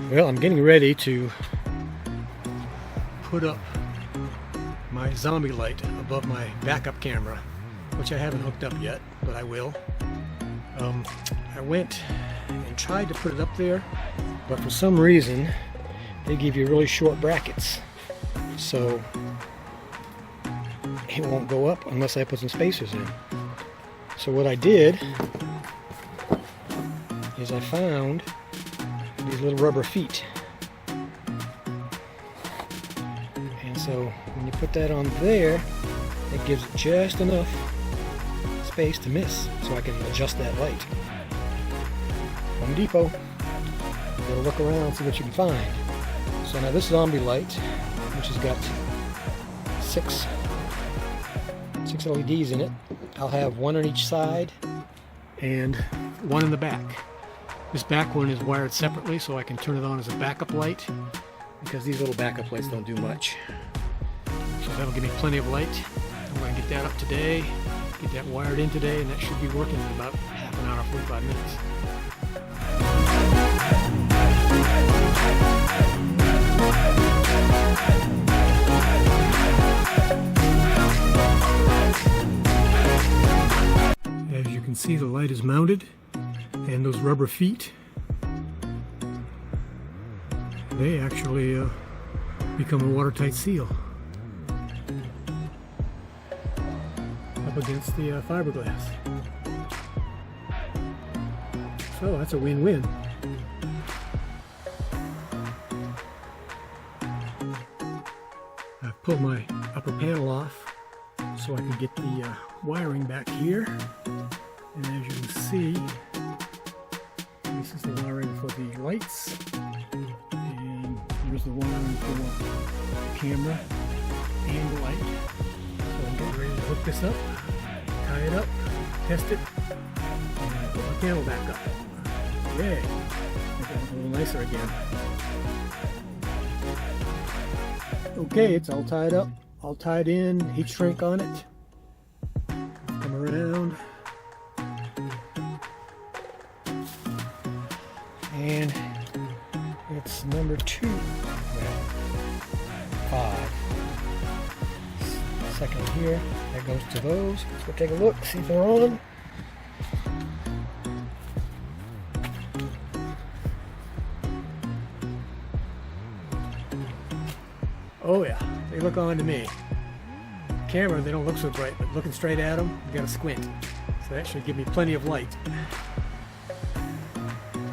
Well, I'm getting ready to put up my zombie light above my backup camera, which I haven't hooked up yet, but I will. I went and tried to put it up there, but for some reason they give you really short brackets, so it won't go up unless I put some spacers in. So what I did is I found these little rubber feet, and so when you put that on there, it gives it just enough space to miss, so I can adjust that light. Home Depot. Gotta look around, see what you can find. So now this zombie light, which has got six LEDs in it, I'll have one on each side and one in the back. This back one is wired separately, so I can turn it on as a backup light, because these little backup lights don't do much. So that'll give me plenty of light. I'm going to get that up today, get that wired in today, and that should be working in about half an hour, 45 minutes. As you can see, the light is mounted, and those rubber feet, they actually become a watertight seal up against the fiberglass. So that's a win-win. I've pulled my upper panel off so I can get the wiring back here, and as you can see, this is the wiring for the lights, and here's the wiring for the camera and the light. So I'm getting ready to hook this up, tie it up, test it, and put my panel back up. Yay! Make it a little nicer again. Okay, it's all tied up, all tied in, heat shrink on it. Come around. And it's number 2. 5. Second here, that goes to those. Let's go take a look, see if they're on. Oh yeah, they look on to me. Camera, they don't look so bright, but looking straight at them, you gotta squint. So that should give me plenty of light.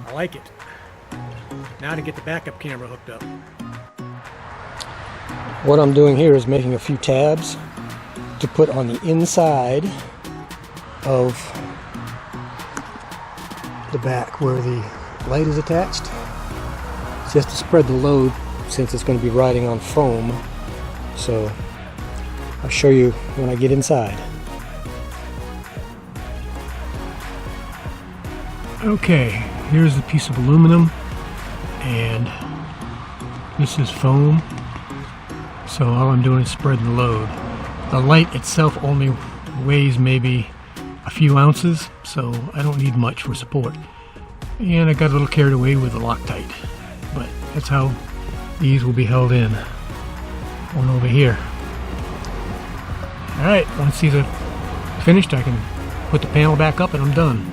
I like it. Now to get the backup camera hooked up. What I'm doing here is making a few tabs to put on the inside of the back where the light is attached, just to spread the load since it's going to be riding on foam. So I'll show you when I get inside. Okay, here's a piece of aluminum, and this is foam. So all I'm doing is spreading the load. The light itself only weighs maybe a few ounces, so I don't need much for support. And I got a little carried away with the Loctite, but that's how these will be held in. One over here. Alright, once these are finished, I can put the panel back up and I'm done.